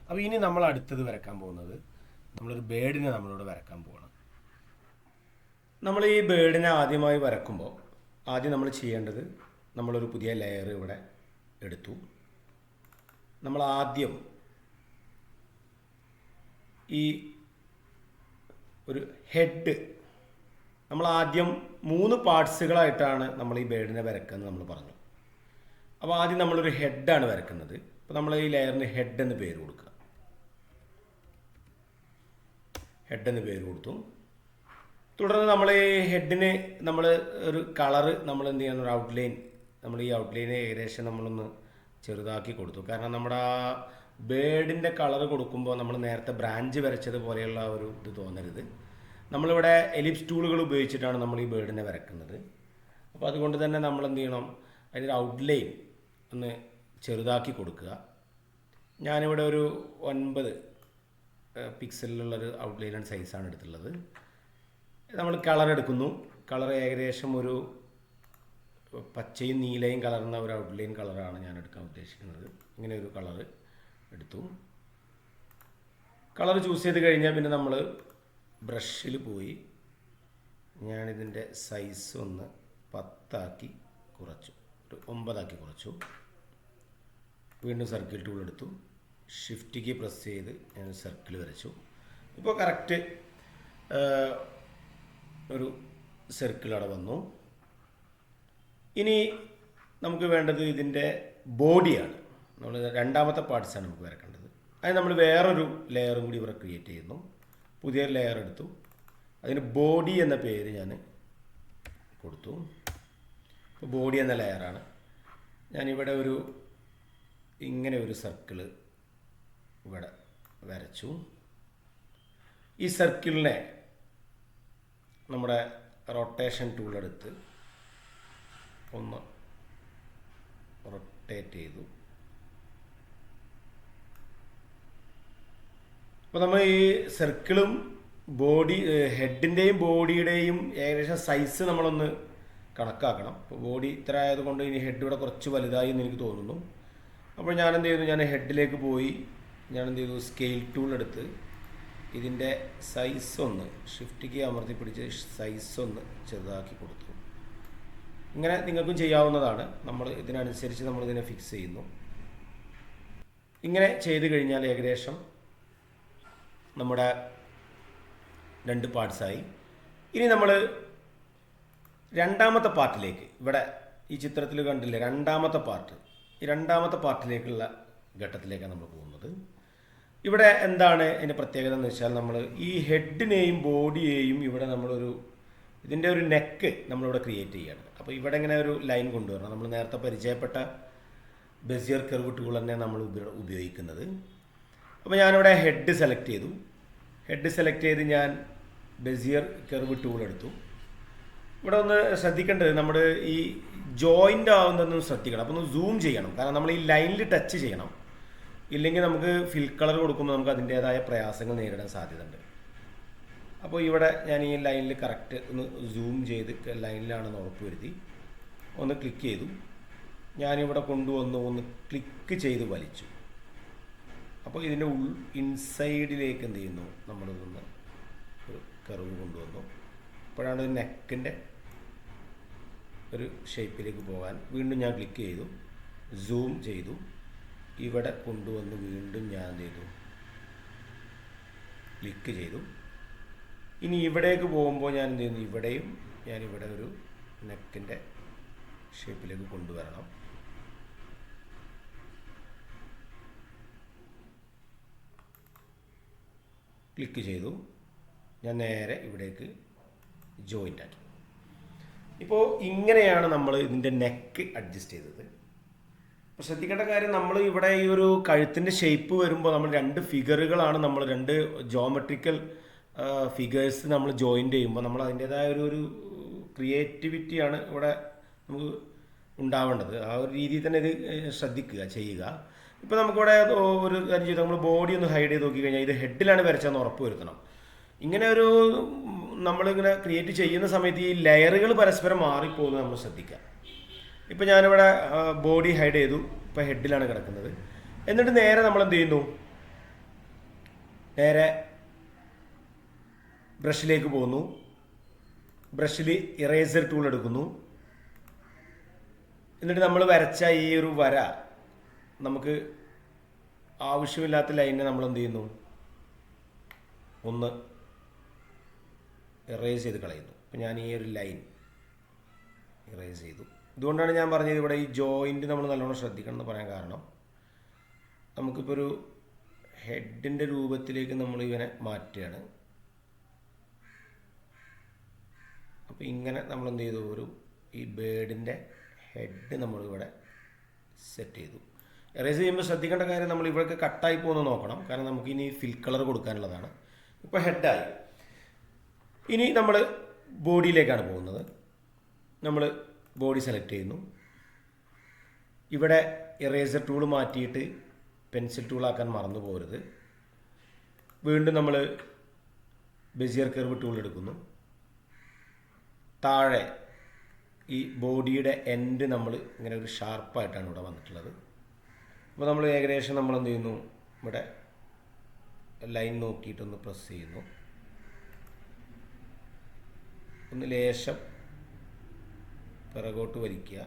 അപ്പോൾ ഇനി നമ്മൾ അടുത്തത് വരക്കാൻ പോകുന്നത് നമ്മളൊരു ബേഡിനെ നമ്മളിവിടെ വരക്കാൻ പോകണം. നമ്മൾ ഈ ബേഡിനെ ആദ്യമായി വരക്കുമ്പോൾ ആദ്യം നമ്മൾ ചെയ്യേണ്ടത് നമ്മളൊരു പുതിയ ലെയർ ഇവിടെ എടുത്തു. നമ്മൾ ആദ്യം ഈ ഒരു ഹെഡ് നമ്മൾ ആദ്യം 3 പാർട്സുകളായിട്ടാണ് നമ്മൾ ഈ ബേഡിനെ വരക്കുന്നത് നമ്മൾ പറഞ്ഞു. അപ്പോൾ ആദ്യം നമ്മളൊരു ഹെഡാണ് വരക്കുന്നത്. അപ്പോൾ നമ്മൾ ഈ ലെയറിന് ഹെഡ് എന്ന് പേര് കൊടുക്കുക. ഹെഡ് എന്ന് പേര് കൊടുത്തു. തുടർന്ന് നമ്മൾ ഈ ഹെഡിന് നമ്മൾ ഒരു കളറ് നമ്മൾ എന്ത് ചെയ്യണം, ഒരു ഔട്ട്ലൈൻ നമ്മൾ ഈ ഔട്ട്ലൈനെ ഏകദേശം നമ്മളൊന്ന് ചെറുതാക്കി കൊടുത്തു. കാരണം നമ്മുടെ ആ ബേഡിൻ്റെ കളറ് കൊടുക്കുമ്പോൾ നമ്മൾ നേരത്തെ ബ്രാഞ്ച് വരച്ചത് പോലെയുള്ള ഒരു ഇത് തോന്നരുത്. നമ്മളിവിടെ എലിപ്സ് ടൂളുകൾ ഉപയോഗിച്ചിട്ടാണ് നമ്മൾ ഈ ബേഡിനെ വരക്കുന്നത്. അപ്പോൾ അതുകൊണ്ട് തന്നെ നമ്മൾ എന്ത് ചെയ്യണം, അതിൻ്റെ ഔട്ട്ലൈൻ ഒന്ന് ചെറുതാക്കി കൊടുക്കുക. ഞാനിവിടെ ഒരു 9 പിക്സലിലുള്ളൊരു ഔട്ട്ലൈൻ സൈസാണ് എടുത്തുള്ളത്. നമ്മൾ കളർ എടുക്കുന്നു. കളർ ഏകദേശം ഒരു പച്ചയും നീലയും കലർന്ന ഒരു ഔട്ട്ലൈൻ കളറാണ് ഞാൻ എടുക്കാൻ ഉദ്ദേശിക്കുന്നത്. ഇങ്ങനെ ഒരു കളർ എടുത്തു. കളർ ചൂസ് ചെയ്ത് കഴിഞ്ഞാൽ പിന്നെ നമ്മൾ ബ്രഷിൽ പോയി ഞാനിതിൻ്റെ സൈസ് ഒന്ന് 10 ആക്കി കുറച്ചു, ഒരു 9 ആക്കി കുറച്ചു. വീണ്ടും സർക്കിൾ ടൂൾ എടുത്തു, ഷിഫ്റ്റ് കീ പ്രസ് ചെയ്ത് ഞാൻ സർക്കിൾ വരച്ചു. ഇപ്പോൾ കറക്റ്റ് ഒരു സർക്കിൾ അവിടെ വന്നു. ഇനി നമുക്ക് വേണ്ടത് ഇതിൻ്റെ ബോഡിയാണ്. നമ്മൾ രണ്ടാമത്തെ പാർട്സാണ് നമുക്ക് വരക്കേണ്ടത്. അതിന് നമ്മൾ വേറൊരു ലെയറും കൂടി ഇവിടെ ക്രിയേറ്റ് ചെയ്യുന്നു. പുതിയ ലെയർ എടുത്തു, അതിന് ബോഡി എന്ന പേര് ഞാൻ കൊടുത്തു. ഇപ്പോൾ ബോഡി എന്ന ലെയറാണ്. ഞാനിവിടെ ഒരു ഇങ്ങനെ ഒരു സർക്കിള് ഇവിടെ വരച്ചു. ഈ സർക്കിളിനെ നമ്മുടെ റൊട്ടേഷൻ ടൂൾ എടുത്ത് ഒന്ന് റൊട്ടേറ്റ് ചെയ്തു. അപ്പോൾ നമ്മൾ ഈ സർക്കിളും ബോഡി ഹെഡിൻ്റെയും ബോഡിയുടെയും ഏകദേശം സൈസ് നമ്മളൊന്ന് കണക്കാക്കണം. അപ്പോൾ ബോഡി ഇത്ര ആയതുകൊണ്ട് ഇനി ഹെഡ് ഇവിടെ കുറച്ച് വലുതായി എന്ന് എനിക്ക് തോന്നുന്നു. അപ്പോൾ ഞാൻ എന്ത് ചെയ്തു, ഞാൻ ഹെഡിലേക്ക് പോയി ഞാൻ എന്ത് ചെയ്തു, സ്കെയിൽ ടൂൾ എടുത്ത് ഇതിൻ്റെ സൈസ് ഒന്ന് ഷിഫ്റ്റ് കീ അമർത്തി പിടിച്ച് സൈസ് ഒന്ന് ചെറുതാക്കി കൊടുത്തു. ഇങ്ങനെ നിങ്ങൾക്കും ചെയ്യാവുന്നതാണ്. നമ്മൾ ഇതിനനുസരിച്ച് നമ്മളിതിനെ ഫിക്സ് ചെയ്യുന്നു. ഇങ്ങനെ ചെയ്ത് കഴിഞ്ഞാൽ ഏകദേശം നമ്മുടെ 2 പാർട്സായി. ഇനി നമ്മൾ രണ്ടാമത്തെ പാർട്ടിലേക്ക്, ഇവിടെ ഈ ചിത്രത്തിൽ കണ്ടില്ലേ രണ്ടാമത്തെ പാർട്ട്, ഈ രണ്ടാമത്തെ പാർട്ടിലേക്കുള്ള ഘട്ടത്തിലേക്കാണ് നമ്മൾ പോകുന്നത്. ഇവിടെ എന്താണ് അതിൻ്റെ പ്രത്യേകത എന്ന് വെച്ചാൽ, നമ്മൾ ഈ ഹെഡിനെയും ബോഡിയെയും ഇവിടെ നമ്മളൊരു ഇതിൻ്റെ ഒരു നെക്ക് നമ്മളിവിടെ ക്രിയേറ്റ് ചെയ്യുകയാണ്. അപ്പോൾ ഇവിടെ ഇങ്ങനെ ഒരു ലൈൻ കൊണ്ടുവരണം. നമ്മൾ നേരത്തെ പരിചയപ്പെട്ട ബെസിയർ കർവ് ടൂൾ തന്നെ നമ്മൾ ഉപയോഗിക്കുന്നത്. അപ്പോൾ ഞാനിവിടെ ഹെഡ് സെലക്ട് ചെയ്തു. ഹെഡ് സെലക്ട് ചെയ്ത് ഞാൻ ബെസിയർ കർവ് ടൂൾ എടുത്തു. ഇവിടെ ഒന്ന് ശ്രദ്ധിക്കേണ്ടത്, നമ്മൾ ഈ ജോയിൻ്റ് ആവുന്നതൊന്നും ശ്രദ്ധിക്കണം. അപ്പോൾ ഒന്ന് സൂം ചെയ്യണം. കാരണം നമ്മൾ ഈ ലൈനിൽ ടച്ച് ചെയ്യണം. ഇല്ലെങ്കിൽ നമുക്ക് ഫിൽ കളർ കൊടുക്കുമ്പോൾ നമുക്ക് അതിൻ്റേതായ പ്രയാസങ്ങൾ നേരിടാൻ സാധ്യതയുണ്ട്. അപ്പോൾ ഇവിടെ ഞാൻ ഈ ലൈനിൽ കറക്റ്റ് ഒന്ന് സൂം ചെയ്ത് ലൈനിലാണെന്ന് ഉറപ്പ് വരുത്തി ഒന്ന് ക്ലിക്ക് ചെയ്തു. ഞാനിവിടെ കൊണ്ടുവന്ന് ഒന്ന് ക്ലിക്ക് ചെയ്ത് വലിച്ചു. അപ്പോൾ ഇതിൻ്റെ ഇൻസൈഡിലേക്ക് എന്ത് ചെയ്യുന്നു, നമ്മളിതൊന്ന് ഒരു കർവ് കൊണ്ടുവന്നു. അപ്പോഴാണ് ഒരു നെക്കിൻ്റെ ഒരു ഷേപ്പിലേക്ക് പോകാൻ വീണ്ടും ഞാൻ ക്ലിക്ക് ചെയ്തു, സൂം ചെയ്തു, ഇവിടെ കൊണ്ടുവന്ന് വീണ്ടും ഞാൻ എന്ത് ചെയ്തു, ക്ലിക്ക് ചെയ്തു. ഇനി ഇവിടേക്ക് പോകുമ്പോൾ ഞാൻ എന്ത് ചെയ്യുന്നു, ഇവിടെയും ഞാനിവിടെ ഒരു നെക്കിൻ്റെ ഷേപ്പിലേക്ക് കൊണ്ടുവരണം. ക്ലിക്ക് ചെയ്തു, ഞാൻ നേരെ ഇവിടേക്ക് ജോയിൻ്റ് ആക്കി. ഇപ്പോൾ ഇങ്ങനെയാണ് നമ്മൾ ഇതിൻ്റെ നെക്ക് അഡ്ജസ്റ്റ് ചെയ്തത്. അപ്പോൾ ശ്രദ്ധിക്കേണ്ട കാര്യം, നമ്മൾ ഇവിടെ ഈ ഒരു കഴുത്തിൻ്റെ ഷേപ്പ് വരുമ്പോൾ നമ്മൾ 2 ഫിഗറുകളാണ്, നമ്മൾ 2 ജോമെട്രിക്കൽ ഫിഗേഴ്സ് നമ്മൾ ജോയിൻ്റ് ചെയ്യുമ്പോൾ നമ്മൾ അതിൻ്റേതായ ഒരു ക്രിയേറ്റിവിറ്റിയാണ് ഇവിടെ നമുക്ക് ഉണ്ടാവേണ്ടത്. ആ ഒരു രീതിയിൽ തന്നെ ഇത് ശ്രദ്ധിക്കുക, ചെയ്യുക. ഇപ്പോൾ നമുക്കിവിടെ ഒരു കാര്യം ചെയ്താൽ നമ്മൾ ബോഡി ഒന്ന് ഹൈഡ് ചെയ്ത് നോക്കി കഴിഞ്ഞാൽ ഇത് ഹെഡിലാണ് വരച്ചതെന്ന് ഉറപ്പ് വരുത്തണം. ഇങ്ങനെ ഒരു നമ്മളിങ്ങനെ ക്രിയേറ്റ് ചെയ്യുന്ന സമയത്ത് ഈ ലെയറുകൾ പരസ്പരം മാറിപ്പോകുന്നത് നമ്മൾ ശ്രദ്ധിക്കുക. ഇപ്പോൾ ഞാനിവിടെ ബോഡി ഹൈഡ് ചെയ്തു, ഇപ്പോൾ ഹെഡിലാണ് കിടക്കുന്നത്. എന്നിട്ട് നേരെ നമ്മൾ എന്ത് ചെയ്യുന്നു, നേരെ ബ്രഷിലേക്ക് പോകുന്നു. ബ്രഷിൽ ഇറേസർ ടൂൾ എടുക്കുന്നു. എന്നിട്ട് നമ്മൾ വരച്ച ഈ ഒരു വര, നമുക്ക് ആവശ്യമില്ലാത്ത ലൈനിനെ നമ്മൾ എന്ത് ചെയ്യുന്നു, ഒന്ന് ഇറേസ് ചെയ്ത് കളയുന്നു. അപ്പം ഞാൻ ഈ ഒരു ലൈൻ ഇറേസ് ചെയ്തു. ഇതുകൊണ്ടാണ് ഞാൻ പറഞ്ഞത് ഇവിടെ ഈ ജോയിൻറ്റ് നമ്മൾ നല്ലോണം ശ്രദ്ധിക്കണം എന്ന് പറയാൻ കാരണം, നമുക്കിപ്പോൾ ഒരു ഹെഡിൻ്റെ രൂപത്തിലേക്ക് നമ്മൾ ഇവനെ മാറ്റുകയാണ്. അപ്പോൾ ഇങ്ങനെ നമ്മൾ എന്ത് ചെയ്തു, ഒരു ഈ ബേഡിൻ്റെ ഹെഡ് നമ്മളിവിടെ സെറ്റ് ചെയ്തു. എറേസ് ചെയ്യുമ്പോൾ ശ്രദ്ധിക്കേണ്ട കാര്യം, നമ്മൾ ഇവിടെയൊക്കെ കട്ടായി പോകുന്നത് നോക്കണം, കാരണം നമുക്ക് ഇനി ഫിൽ കളർ കൊടുക്കാനുള്ളതാണ്. ഇപ്പോൾ ഹെഡായി. ഇനി നമ്മൾ ബോഡിയിലേക്കാണ് പോകുന്നത്. നമ്മൾ ബോഡി സെലക്ട് ചെയ്യുന്നു. ഇവിടെ ഇറേസർ ടൂൾ മാറ്റിയിട്ട് പെൻസിൽ ടൂളാക്കാൻ മറന്നു പോകരുത്. വീണ്ടും നമ്മൾ ബെസിയർ കർവ് ടൂൾ എടുക്കുന്നു. താഴെ ഈ ബോഡിയുടെ എൻഡ് നമ്മൾ ഇങ്ങനെ ഒരു ഷാർപ്പായിട്ടാണ് ഇവിടെ വന്നിട്ടുള്ളത്. അപ്പോൾ നമ്മൾ ഏകദേശം നമ്മൾ എന്ത് ചെയ്യുന്നു, ഇവിടെ ലൈൻ നോക്കിയിട്ടൊന്ന് പ്രസ് ചെയ്യുന്നു. ഒന്ന് ലേശം പിറകോട്ട് വലിക്കുക.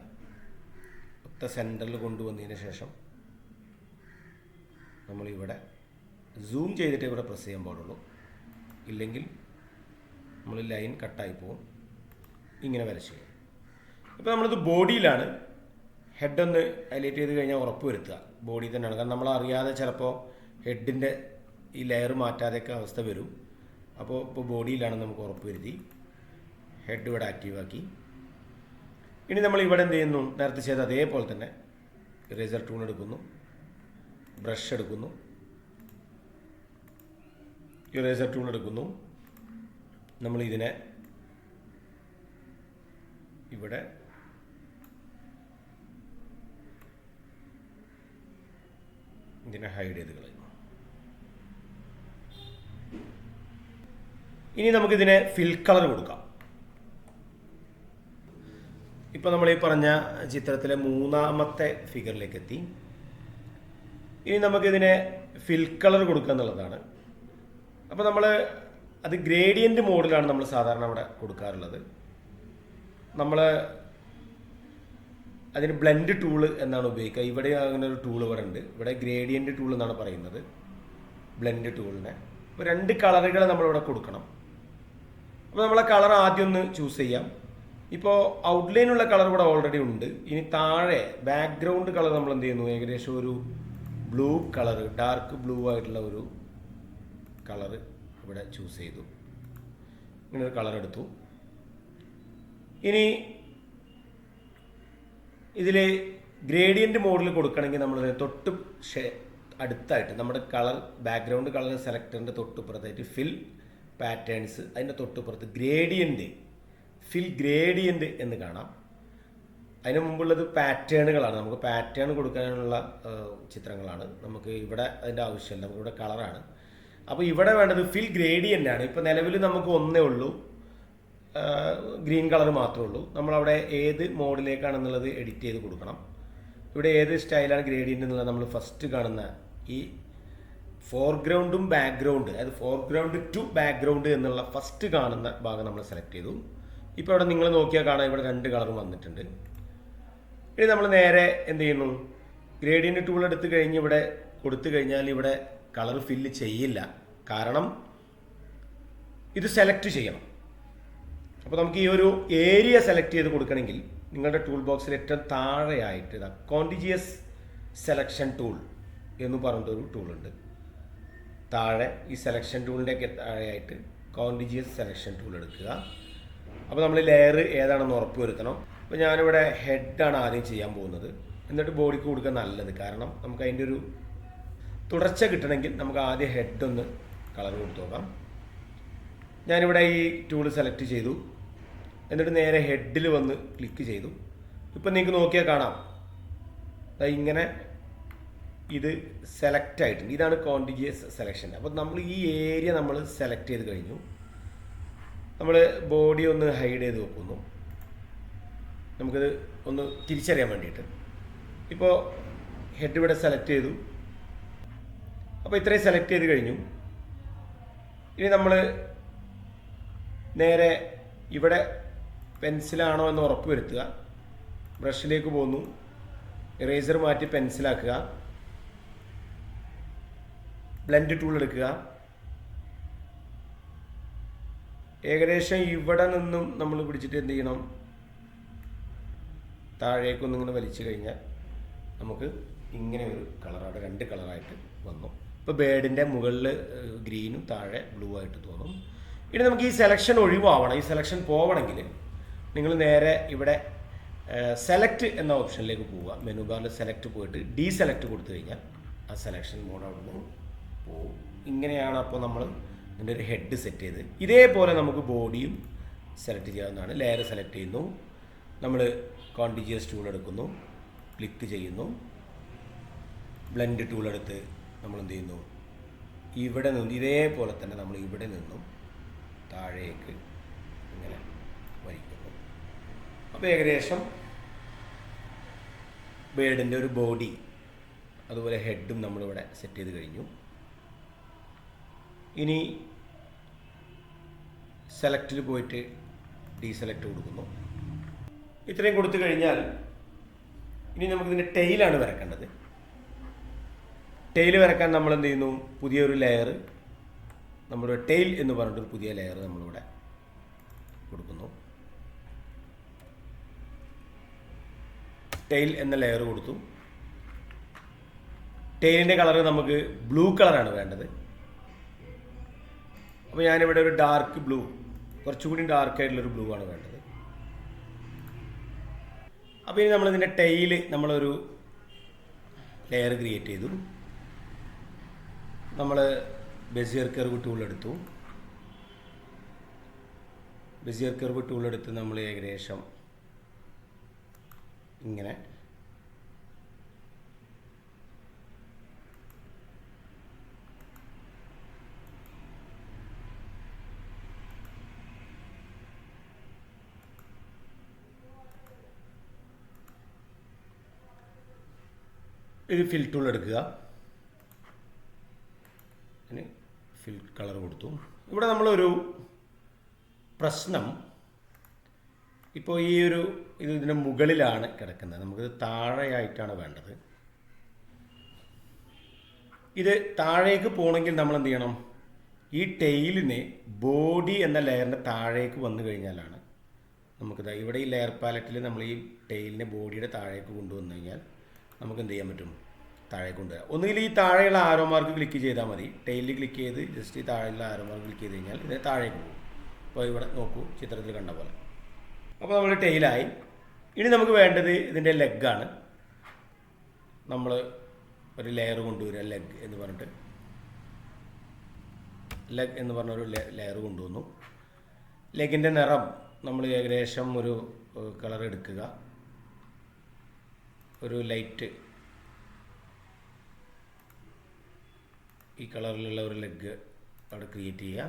ഒത്ത സെൻറ്ററിൽ കൊണ്ടുവന്നതിന് ശേഷം നമ്മളിവിടെ സൂം ചെയ്തിട്ട് ഇവിടെ പ്രസ് ചെയ്യാൻ പാടുള്ളൂ, ഇല്ലെങ്കിൽ നമ്മൾ ലൈൻ കട്ടായി പോകും. ഇങ്ങനെ വരച്ച് ചെയ്യും. ഇപ്പോൾ നമ്മളിത് ബോഡിയിലാണ്. ഹെഡൊന്ന് ഹൈലൈറ്റ് ചെയ്ത് കഴിഞ്ഞാൽ ഉറപ്പ് വരുത്തുക ബോഡി തന്നെയാണ്. കാരണം നമ്മൾ അറിയാതെ ചിലപ്പോൾ ഹെഡിൻ്റെ ഈ ലെയർ മാറ്റാതെയൊക്കെ അവസ്ഥ വരും. അപ്പോൾ ഇപ്പോൾ ബോഡിയിലാണ് നമുക്ക് ഉറപ്പ് വരുത്തി ഹെഡ് ഇവിടെ ആക്റ്റീവാക്കി. ഇനി നമ്മൾ ഇവിടെ എന്ത് ചെയ്യുന്നു, നേരത്തെ ചെയ്ത് അതേപോലെ തന്നെ ഇറേസർ ടൂൾ എടുക്കുന്നു, ബ്രഷ് എടുക്കുന്നു, ഇറേസർ ടൂൾ എടുക്കുന്നു. നമ്മൾ ഇതിനെ ഇവിടെ ഹൈഡ് ചെയ്ത് കളയുന്നു. ഇനി നമുക്കിതിനെ ഫിൽ കളർ കൊടുക്കാം. ഇപ്പോൾ നമ്മൾ ഈ പറഞ്ഞ ചിത്രത്തിലെ മൂന്നാമത്തെ ഫിഗറിലേക്ക് എത്തി. ഇനി നമുക്കിതിനെ ഫിൽ കളർ കൊടുക്കുക എന്നുള്ളതാണ്. അപ്പോൾ നമ്മൾ അത് ഗ്രേഡിയൻ്റ് മോഡിലാണ് നമ്മൾ സാധാരണ അവിടെ കൊടുക്കാറുള്ളത്. നമ്മൾ അതിന് ബ്ലെൻഡ് ടൂള് എന്നാണ് ഉപയോഗിക്കുക. ഇവിടെ അങ്ങനെ ഒരു ടൂൾ ഇവിടെ ഉണ്ട്. ഇവിടെ ഗ്രേഡിയൻ്റ് ടൂൾ എന്നാണ് പറയുന്നത്, ബ്ലെൻഡ് ടൂളിനെ. അപ്പോൾ 2 കളറുകൾ നമ്മളിവിടെ കൊടുക്കണം. അപ്പോൾ നമ്മളെ കളർ ആദ്യം ഒന്ന് ചൂസ് ചെയ്യാം. ഇപ്പോൾ ഔട്ട്ലൈനുള്ള കളർ ഇവിടെ ഓൾറെഡി ഉണ്ട്. ഇനി താഴെ ബാക്ക്ഗ്രൗണ്ട് കളർ നമ്മൾ എന്ത് ചെയ്യുന്നു, ഏകദേശം ഒരു ബ്ലൂ കളർ, ഡാർക്ക് ബ്ലൂ ആയിട്ടുള്ള ഒരു കളർ ഇവിടെ ചൂസ് ചെയ്തു. ഇങ്ങനെ ഒരു കളർ എടുത്തു. ഇനി ഇതിൽ ഗ്രേഡിയൻ്റ് മോഡിൽ കൊടുക്കണമെങ്കിൽ നമ്മൾ തൊട്ട് അടുത്തായിട്ട് നമ്മുടെ കളർ ബാക്ക്ഗ്രൗണ്ട് കളർ സെലക്ടറിൻ്റെ തൊട്ടുപുറത്തായിട്ട് ഫിൽ പാറ്റേൺസ്, അതിൻ്റെ തൊട്ടുപുറത്ത് ഗ്രേഡിയൻ്റ്, ഫിൽ ഗ്രേഡിയൻ്റ് എന്ന് കാണാം. അതിന് മുമ്പുള്ളത് പാറ്റേണുകളാണ്. നമുക്ക് പാറ്റേൺ കൊടുക്കാനുള്ള ചിത്രങ്ങളാണ്. നമുക്ക് ഇവിടെ അതിൻ്റെ ആവശ്യമില്ല, നമുക്കിവിടെ കളറാണ്. അപ്പോൾ ഇവിടെ വേണ്ടത് ഫിൽ ഗ്രേഡിയൻ്റ് ആണ്. ഇപ്പോൾ നിലവിൽ നമുക്ക് ഒന്നേ ഉള്ളൂ, ഗ്രീൻ കളർ മാത്രമേ ഉള്ളൂ. നമ്മളവിടെ ഏത് മോഡിലേക്കാണെന്നുള്ളത് എഡിറ്റ് ചെയ്ത് കൊടുക്കണം. ഇവിടെ ഏത് സ്റ്റൈലാണ് ഗ്രേഡിയൻ്റ് എന്നുള്ളത് നമ്മൾ ഫസ്റ്റ് കാണുന്ന ഈ ഫോർഗ്രൗണ്ടും ബാക്ക്ഗ്രൗണ്ട്, അതായത് ഫോർഗ്രൗണ്ട് ടു ബാക്ക്ഗ്രൗണ്ട് എന്നുള്ള ഫസ്റ്റ് കാണുന്ന ഭാഗം നമ്മൾ സെലക്ട് ചെയ്തു. ഇപ്പോൾ ഇവിടെ നിങ്ങൾ നോക്കിയാൽ കാണാം, ഇവിടെ 2 കളറും വന്നിട്ടുണ്ട്. ഇനി നമ്മൾ നേരെ എന്ത് ചെയ്യുന്നു, ഗ്രേഡിയൻ്റ് ടൂൾ എടുത്ത് കഴിഞ്ഞ് ഇവിടെ കൊടുത്തു കഴിഞ്ഞാൽ ഇവിടെ കളർ ഫില്ല് ചെയ്യില്ല. കാരണം ഇത് സെലക്ട് ചെയ്യണം. അപ്പോൾ നമുക്ക് ഈ ഒരു ഏരിയ സെലക്ട് ചെയ്ത് കൊടുക്കണമെങ്കിൽ നിങ്ങളുടെ ടൂൾ ബോക്സിൽ ഏറ്റവും താഴെയായിട്ട് ഇതാ കോണ്ടിജിയസ് സെലക്ഷൻ ടൂൾ എന്ന് പറഞ്ഞിട്ടൊരു ടൂളുണ്ട്. താഴെ ഈ സെലക്ഷൻ ടൂളിൻ്റെയൊക്കെ താഴെയായിട്ട് കോണ്ടിജിയസ് സെലക്ഷൻ ടൂൾ എടുക്കുക. അപ്പോൾ നമ്മൾ ലെയർ ഏതാണെന്ന് ഉറപ്പ് വരുത്തണം. അപ്പോൾ ഞാനിവിടെ ഹെഡാണ് ആദ്യം ചെയ്യാൻ പോകുന്നത്. എന്നിട്ട് ബോഡിക്ക് കൊടുക്കുക നല്ലത്. കാരണം നമുക്ക് അതിൻ്റെ ഒരു തുടർച്ച കിട്ടണമെങ്കിൽ നമുക്ക് ആദ്യം ഹെഡൊന്ന് കളർ കൊടുത്തു നോക്കാം. ഞാനിവിടെ ഈ ടൂൾ സെലക്ട് ചെയ്തു. എന്നിട്ട് നേരെ ഹെഡിൽ വന്ന് ക്ലിക്ക് ചെയ്തു. ഇപ്പം നിങ്ങൾക്ക് നോക്കിയാൽ കാണാം, ഇങ്ങനെ ഇത് സെലക്ട് ആയിട്ടുണ്ട്. ഇതാണ് കോണ്ടിജിയസ് സെലക്ഷൻ. അപ്പോൾ നമ്മൾ ഈ ഏരിയ നമ്മൾ സെലക്ട് ചെയ്ത് കഴിഞ്ഞു. നമ്മൾ ബോഡി ഒന്ന് ഹൈഡ് ചെയ്ത് വെക്കുന്നു, നമുക്കിത് ഒന്ന് തിരിച്ചറിയാൻ വേണ്ടിയിട്ട്. ഇപ്പോൾ ഹെഡ് ഇവിടെ സെലക്ട് ചെയ്തു. അപ്പോൾ ഇത്രയും സെലക്ട് ചെയ്ത് കഴിഞ്ഞു. ഇനി നമ്മൾ നേരെ ഇവിടെ പെൻസിലാണോ എന്ന് ഉറപ്പ് വരുത്തുക. ബ്രഷിലേക്ക് പോന്നു, ഇറേസർ മാറ്റി പെൻസിലാക്കുക, ബ്ലെൻഡ് ടൂൾ എടുക്കുക. ഏകദേശം ഇവിടെ നിന്നും നമ്മൾ പിടിച്ചിട്ട് എന്ത് ചെയ്യണം, താഴേക്കൊന്നിങ്ങനെ വലിച്ചു കഴിഞ്ഞാൽ നമുക്ക് ഇങ്ങനെ ഒരു കളറാണ്, 2 കളറായിട്ട് വന്നു. ഇപ്പോൾ ബേഡിൻ്റെ മുകളിൽ ഗ്രീനും താഴെ ബ്ലൂ ആയിട്ട് തോന്നും. ഇനി നമുക്ക് ഈ സെലക്ഷൻ ഒഴിവാവണം. ഈ സെലക്ഷൻ പോവണമെങ്കിൽ നിങ്ങൾ നേരെ ഇവിടെ സെലക്ട് എന്ന ഓപ്ഷനിലേക്ക് പോവുക. മെനു ബാറിൽ സെലക്ട് പോയിട്ട് ഡീസെലക്ട് കൊടുത്തു കഴിഞ്ഞാൽ ആ സെലക്ഷൻ മോഡ് അവിടെ നിന്ന് പോവും. ഇങ്ങനെയാണ് അപ്പോൾ നമ്മൾ ഇതിൻ്റെ ഒരു ഹെഡ് സെറ്റ് ചെയ്ത്. ഇതേപോലെ നമുക്ക് ബോഡിയും സെലക്ട് ചെയ്യാവുന്നതാണ്. ലെയർ സെലക്ട് ചെയ്യുന്നു, നമ്മൾ കോണ്ടിജിയസ് ടൂൾ എടുക്കുന്നു, ക്ലിക്ക് ചെയ്യുന്നു, ബ്ലെൻഡ് ടൂൾ എടുത്ത് നമ്മൾ എന്ത് ചെയ്യുന്നു, ഇവിടെ നിന്ന് ഇതേപോലെ തന്നെ നമ്മൾ ഇവിടെ നിന്നും താഴേക്ക് ഇങ്ങനെ വലിക്കുന്നു. അപ്പോൾ ഏകദേശം ബേഡിൻ്റെ ഒരു ബോഡി അതുപോലെ ഹെഡും നമ്മളിവിടെ സെറ്റ് ചെയ്ത് കഴിഞ്ഞു. ഇനി സെലക്റ്റിൽ പോയിട്ട് ഡീസെലക്ട് കൊടുക്കുന്നു. ഇത്രയും കൊടുത്തു കഴിഞ്ഞാൽ ഇനി നമുക്കിതിൻ്റെ ടെയിലാണ് വരക്കേണ്ടത്. ടെയിൽ വരക്കാൻ നമ്മൾ എന്ത് ചെയ്യുന്നു, പുതിയൊരു ലെയർ, നമ്മുടെ ടെയിൽ എന്ന് പറഞ്ഞിട്ടൊരു പുതിയ ലെയർ നമ്മളിവിടെ കൊടുക്കുന്നു. ടെയിൽ എന്ന ലെയർ കൊടുത്തു. ടെയിലിൻ്റെ കളർ നമുക്ക് ബ്ലൂ കളറാണ് വേണ്ടത്. അപ്പോൾ ഞാനിവിടെ ഒരു ഡാർക്ക് ബ്ലൂ, കുറച്ചുകൂടി ഡാർക്കായിട്ടുള്ളൊരു ബ്ലൂ ആണ് വേണ്ടത്. അപ്പോൾ ഇനി നമ്മളിതിൻ്റെ ടെയിൽ നമ്മളൊരു ലെയർ ക്രിയേറ്റ് ചെയ്തു. നമ്മൾ ബെസിയർ കർവ് ടൂൾ എടുത്തു. ബെസിയർ കർവ് ടൂൾ എടുത്ത് നമ്മൾ ഏകദേശം ഇങ്ങനെ ഇത് ഫിൽ ടൂൾ എടുക്കുക. ഇനി ഫിൽ കളർ കൊടുത്തു. ഇവിടെ നമ്മളൊരു പ്രശ്നം, ഇപ്പോൾ ഈ ഒരു ഇതിൻ്റെ മുകളിലാണ് കിടക്കുന്നത്, നമുക്കിത് താഴെയായിട്ടാണ് വേണ്ടത്. ഇത് താഴേക്ക് പോകണമെങ്കിൽ നമ്മൾ എന്ത് ചെയ്യണം, ഈ ടെയിലിന് ബോഡി എന്ന ലെയറിൻ്റെ താഴേക്ക് വന്നു കഴിഞ്ഞാലാണ് നമുക്കിത് ഇവിടെ ഈ ലെയർ പാലറ്റിൽ നമ്മൾ ഈ ടെയിലിനെ ബോഡിയുടെ താഴേക്ക് കൊണ്ടുവന്നു കഴിഞ്ഞാൽ നമുക്ക് എന്ത് ചെയ്യാൻ പറ്റും, താഴേക്ക് കൊണ്ടുവരാം. ഒന്നുകിൽ ഈ താഴെയുള്ള ആരോ മാർക്ക് ക്ലിക്ക് ചെയ്താൽ മതി. ടെയിലിൽ ക്ലിക്ക് ചെയ്ത് ജസ്റ്റ് ഈ താഴെയുള്ള ആരോ മാർക്ക് ക്ലിക്ക് ചെയ്ത് കഴിഞ്ഞാൽ ഇത് താഴേക്ക് പോകും. അപ്പോൾ ഇവിടെ നോക്കൂ, ചിത്രത്തിൽ കണ്ട പോലെ. അപ്പോൾ നമ്മൾ ടെയിലായി. ഇനി നമുക്ക് വേണ്ടത് ഇതിൻ്റെ ലെഗാണ്. നമ്മൾ ഒരു ലെയർ കൊണ്ടുവരിക, ലെഗ് എന്ന് പറഞ്ഞിട്ട് ലെഗ് എന്ന് പറഞ്ഞൊരു ലെയർ കൊണ്ടുവന്നു. ലെഗിൻ്റെ നിറം നമ്മൾ ഏകദേശം ഒരു കളർ എടുക്കുക, ഒരു ലൈറ്റ് ഈ കളറിലുള്ള ഒരു ലെഗ് അവിടെ ക്രിയേറ്റ് ചെയ്യുക.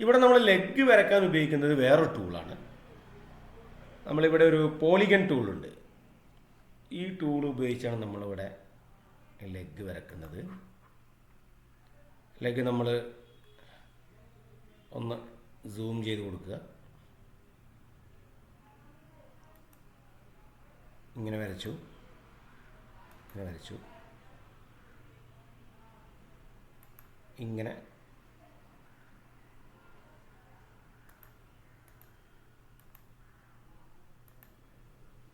ഇവിടെ നമ്മൾ ലെഗ് വരയ്ക്കാൻ ഉപയോഗിക്കുന്നത് വേറൊരു ടൂളാണ്. നമ്മളിവിടെ ഒരു പോളിഗൺ ടൂളുണ്ട്. ഈ ടൂൾ ഉപയോഗിച്ചാണ് നമ്മളിവിടെ ലെഗ് വരക്കുന്നത്. ലെഗ് നമ്മൾ ഒന്ന് സൂം ചെയ്ത് കൊടുക്കുക. ഇങ്ങനെ വരച്ചു, ഇങ്ങനെ വരച്ചു, ഇങ്ങനെ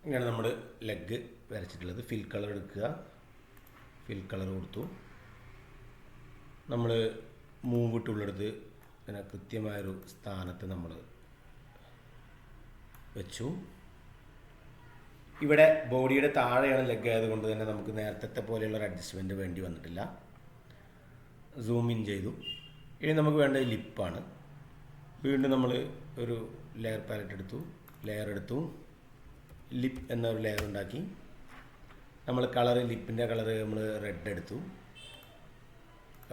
ഇങ്ങനെ നമ്മൾ ലെഗ് വരച്ചിട്ടുള്ളത്. ഫിൽ കളർ എടുക്കുക, ഫിൽ കളർ കൊടുത്തു. നമ്മൾ മൂവ് ടൂളെടുത്ത് ഇതിനെ കൃത്യമായൊരു സ്ഥാനത്ത് നമ്മൾ വെച്ചു. ഇവിടെ ബോഡിയുടെ താഴെയാണ് ലെഗ് ആയതുകൊണ്ട് തന്നെ നമുക്ക് നേരത്തെ പോലെയുള്ള ഒരു അഡ്ജസ്റ്റ്മെൻറ്റ് വേണ്ടി വന്നിട്ടില്ല. സൂം ഇൻ ചെയ്തു. ഇനി നമുക്ക് വേണ്ടത് ലിപ്പാണ്. വീണ്ടും നമ്മൾ ഒരു ലെയർ പാലറ്റ് എടുത്തു, ലെയർ എടുത്തു, ലിപ്പ് എന്നൊരു ലെയർ ഉണ്ടാക്കി. നമ്മൾ കളർ, ലിപ്പിൻ്റെ കളർ നമ്മൾ റെഡ് എടുത്തു,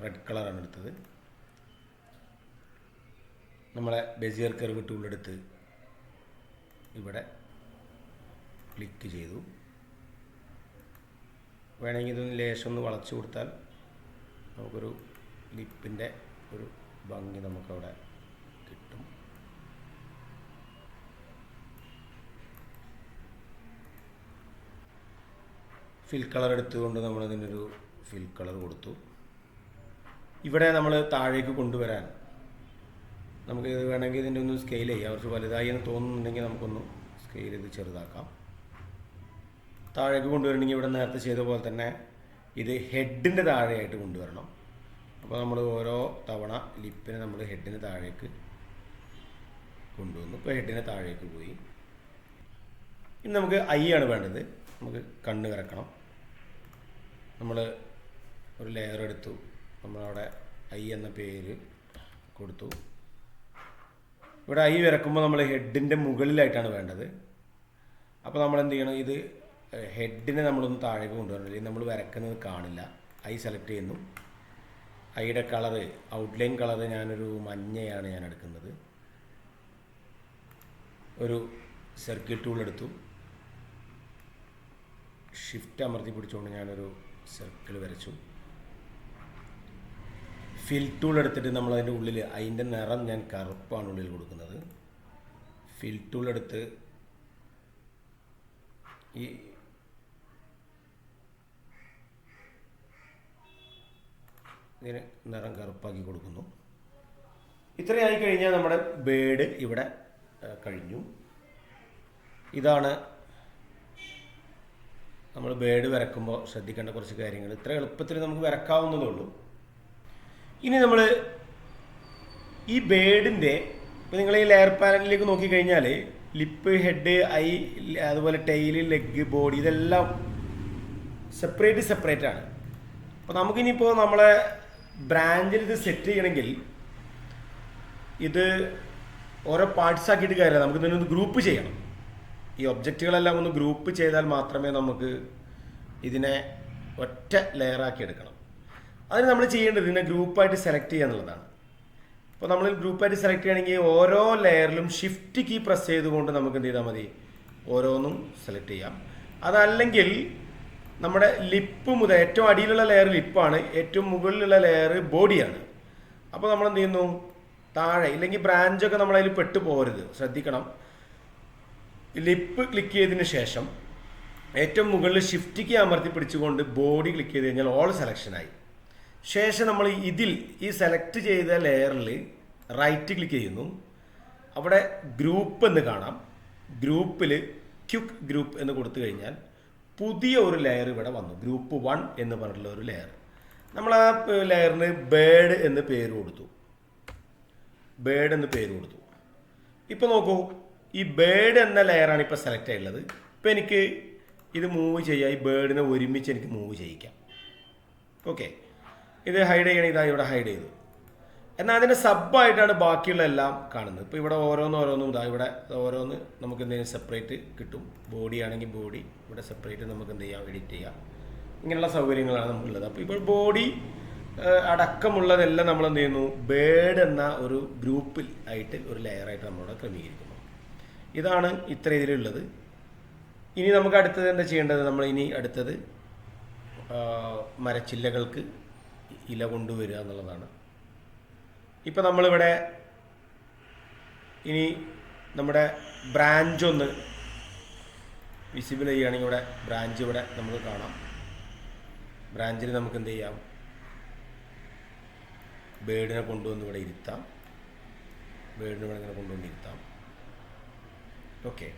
റെഡ് കളറാണ് എടുത്തത്. നമ്മളെ ബെസിയർ കർവ് ടൂളെടുത്ത് ഇവിടെ ക്ലിക്ക് ചെയ്തു. വേണമെങ്കിൽ ഇതൊന്ന് ലേശം ഒന്ന് വളച്ചു കൊടുത്താൽ നമുക്കൊരു ലിപ്പിൻ്റെ ഒരു ഭംഗി നമുക്കവിടെ കിട്ടും. ഫിൽ കളർ എടുത്തുകൊണ്ട് നമ്മളതിനൊരു ഫിൽ കളർ കൊടുത്തു. ഇവിടെ നമ്മൾ താഴേക്ക് കൊണ്ടുവരാൻ നമുക്ക് ഇത് വേണമെങ്കിൽ ഇതിൻ്റെ ഒന്ന് സ്കെയിൽ ചെയ്യാം. കുറച്ച് വലുതായി എന്ന് തോന്നുന്നുണ്ടെങ്കിൽ നമുക്കൊന്ന് സ്കെയിൽ ചെയ്ത് ചെറുതാക്കാം. താഴേക്ക് കൊണ്ടുവരണമെങ്കിൽ ഇവിടെ നേരത്തെ ചെയ്ത പോലെ തന്നെ ഇത് ഹെഡിൻ്റെ താഴെയായിട്ട് കൊണ്ടുവരണം. അപ്പോൾ നമ്മൾ ഓരോ തവണ ലിപ്പിനെ നമ്മൾ ഹെഡിന് താഴേക്ക് കൊണ്ടുവന്നു. ഇപ്പോൾ ഹെഡിന് താഴേക്ക് പോയി. ഇനി നമുക്ക് ഐ ആണ് വേണ്ടത്. നമുക്ക് കണ്ണ് വരക്കണം. നമ്മൾ ഒരു ലെയർ എടുത്തു. നമ്മളവിടെ ഐ എന്ന പേര് കൊടുത്തു. ഇവിടെ ഐ വരക്കുമ്പോൾ നമ്മൾ ഹെഡിൻ്റെ മുകളിലായിട്ടാണ് വേണ്ടത്. അപ്പോൾ നമ്മൾ എന്ത് ചെയ്യണം, ഇത് ഹെഡിനെ നമ്മളൊന്ന് താഴേക്ക് കൊണ്ടുവരണം, അല്ലെങ്കിൽ നമ്മൾ വരക്കുന്നത് കാണില്ല. ഐ സെലക്ട് ചെയ്യുന്നു. ഐയുടെ കളറ്, ഔട്ട്ലൈൻ കളറ് ഞാനൊരു മഞ്ഞയാണ് ഞാൻ എടുക്കുന്നത്. ഒരു സർക്കിൾ ടൂൾ എടുത്തു. ഷിഫ്റ്റ് അമർത്തി പിടിച്ചുകൊണ്ട് ഞാനൊരു സർക്കിൾ വരച്ചു. ഫിൽ ടൂൾ എടുത്തിട്ട് നമ്മൾ അതിൻ്റെ ഉള്ളിൽ അതിൻ്റെ നിറം ഞാൻ കറുപ്പാണ് ഉള്ളിൽ കൊടുക്കുന്നത്. ഫിൽ ടൂൾ എടുത്ത് ഈ ഇതിന് നിറം കറുപ്പാക്കി കൊടുക്കുന്നു. ഇത്രയായി കഴിഞ്ഞാൽ നമ്മുടെ ബേഡ് ഇവിടെ കഴിഞ്ഞു. ഇതാണ് നമ്മൾ ബേഡ് വരക്കുമ്പോൾ ശ്രദ്ധിക്കേണ്ട കുറച്ച് കാര്യങ്ങൾ. ഇത്ര എളുപ്പത്തിൽ നമുക്ക് വരക്കാവുന്നതേ ഉള്ളൂ. ഇനി നമ്മൾ ഈ ബേഡിൻ്റെ, ഇപ്പോൾ നിങ്ങൾ ഈ ലെയർ പാനലിലേക്ക് നോക്കിക്കഴിഞ്ഞാൽ ലിപ്പ്, ഹെഡ്, ഐ, അതുപോലെ ടെയിൽ, ലെഗ്, ബോഡി ഇതെല്ലാം സെപ്പറേറ്റ് ആണ്. അപ്പോൾ നമുക്കിനിയിപ്പോൾ നമ്മളെ ബ്രാഞ്ചിൽ ഇത് സെറ്റ് ചെയ്യണമെങ്കിൽ ഇത് ഓരോ പാർട്സ് ആക്കിയിട്ട് കാര്യമില്ല. നമുക്ക് ഇതിനൊന്ന് ഗ്രൂപ്പ് ചെയ്യണം. ഈ ഒബ്ജക്റ്റുകളെല്ലാം ഒന്ന് ഗ്രൂപ്പ് ചെയ്താൽ മാത്രമേ നമുക്ക് ഇതിനെ ഒറ്റ ലെയറാക്കി എടുക്കണം. അതിന് നമ്മൾ ചെയ്യേണ്ടത് ഇതിനെ ഗ്രൂപ്പായിട്ട് സെലക്ട് ചെയ്യുക എന്നുള്ളതാണ്. അപ്പോൾ നമ്മൾ ഗ്രൂപ്പായിട്ട് സെലക്ട് ചെയ്യണമെങ്കിൽ ഓരോ ലെയറിലും ഷിഫ്റ്റ് കീ പ്രസ് ചെയ്തുകൊണ്ട് നമുക്ക് എന്ത് ചെയ്താൽ മതി, ഓരോന്നും സെലക്ട് ചെയ്യാം. അതല്ലെങ്കിൽ നമ്മുടെ ലിപ്പ് മുതൽ ഏറ്റവും അടിയിലുള്ള ലെയർ ലിപ്പാണ്, ഏറ്റവും മുകളിലുള്ള ലെയർ ബോഡിയാണ്. അപ്പോൾ നമ്മൾ എന്ത് ചെയ്യുന്നു, താഴെ ഇല്ലെങ്കിൽ ബ്രാഞ്ചൊക്കെ നമ്മളതിൽ പെട്ടു പോകരുത്, ശ്രദ്ധിക്കണം. ലിപ്പ് ക്ലിക്ക് ചെയ്തതിന് ശേഷം ഏറ്റവും മുകളിൽ ഷിഫ്റ്റ് കീ അമർത്തി പിടിച്ചുകൊണ്ട് ബോഡി ക്ലിക്ക് ചെയ്ത് കഴിഞ്ഞാൽ ഓൾ സെലക്ഷനായി. ശേഷം നമ്മൾ ഇതിൽ ഈ സെലക്ട് ചെയ്ത ലെയറിൽ റൈറ്റ് ക്ലിക്ക് ചെയ്യുന്നു. അവിടെ ഗ്രൂപ്പ് എന്ന് കാണാം. ഗ്രൂപ്പിൽ ക്യുക്ക് ഗ്രൂപ്പ് എന്ന് കൊടുത്തു കഴിഞ്ഞാൽ പുതിയ ഒരു ലെയർ ഇവിടെ വന്നു. ഗ്രൂപ്പ് 1 എന്ന് പറഞ്ഞിട്ടുള്ള ഒരു ലെയർ. നമ്മൾ ആ ലെയറിന് ബേഡ് എന്ന് പേര് കൊടുത്തു. ഇപ്പോൾ നോക്കൂ, ഈ ബേഡ് എന്ന ലെയറാണ് ഇപ്പോൾ സെലക്ട് ആയിട്ടുള്ളത്. ഇപ്പോൾ എനിക്ക് ഇത് മൂവ് ചെയ്യാം. ഈ ബേഡിനെ ഒരുമിച്ച് എനിക്ക് മൂവ് ചെയ്യിക്കാം. ഓക്കെ, ഇത് ഹൈഡ് ചെയ്യണം. ഇതാ ഇവിടെ ഹൈഡ് ചെയ്തു. എന്നാൽ അതിൻ്റെ സബ്ബായിട്ടാണ് ബാക്കിയുള്ള എല്ലാം കാണുന്നത്. ഇപ്പോൾ ഇവിടെ ഓരോന്നും ഇതാ ഇവിടെ ഓരോന്ന് നമുക്ക് എന്തെങ്കിലും സെപ്പറേറ്റ് കിട്ടും. ബോഡി ആണെങ്കിൽ ബോഡി ഇവിടെ സെപ്പറേറ്റ് നമുക്ക് എന്ത് ചെയ്യാം, എഡിറ്റ് ചെയ്യാം. ഇങ്ങനെയുള്ള സൗകര്യങ്ങളാണ് നമുക്കുള്ളത്. അപ്പോൾ ഇപ്പോൾ ബോഡി അടക്കമുള്ളതെല്ലാം നമ്മൾ എന്ത് ചെയ്യുന്നു, ബേഡ് എന്ന ഒരു ഗ്രൂപ്പിൽ ആയിട്ട് ഒരു ലെയറായിട്ട് നമ്മളിവിടെ ക്രമീകരിക്കുന്നു. ഇതാണ് ഇത്ര ഇതിലുള്ളത്. ഇനി നമുക്ക് അടുത്തത് എന്താ ചെയ്യേണ്ടത്, നമ്മൾ ഇനി അടുത്തത് മരച്ചില്ലകൾക്ക് ഇല കൊണ്ടുവരിക എന്നുള്ളതാണ്. ഇപ്പോൾ നമ്മളിവിടെ ഇനി നമ്മുടെ ബ്രാഞ്ച് ഒന്ന് വിസിബിൾ ചെയ്യുകയാണെങ്കിൽ ഇവിടെ ബ്രാഞ്ച് ഇവിടെ നമുക്ക് കാണാം. ബ്രാഞ്ചിൽ നമുക്ക് എന്ത് ചെയ്യാം, ബേഡിനെ കൊണ്ടുവന്ന് ഇവിടെ ഇരുത്താം. ബേഡിനെ ഇവിടെ ഇങ്ങനെ കൊണ്ടുവന്ന് ഇരുത്താം. ഓക്കെ.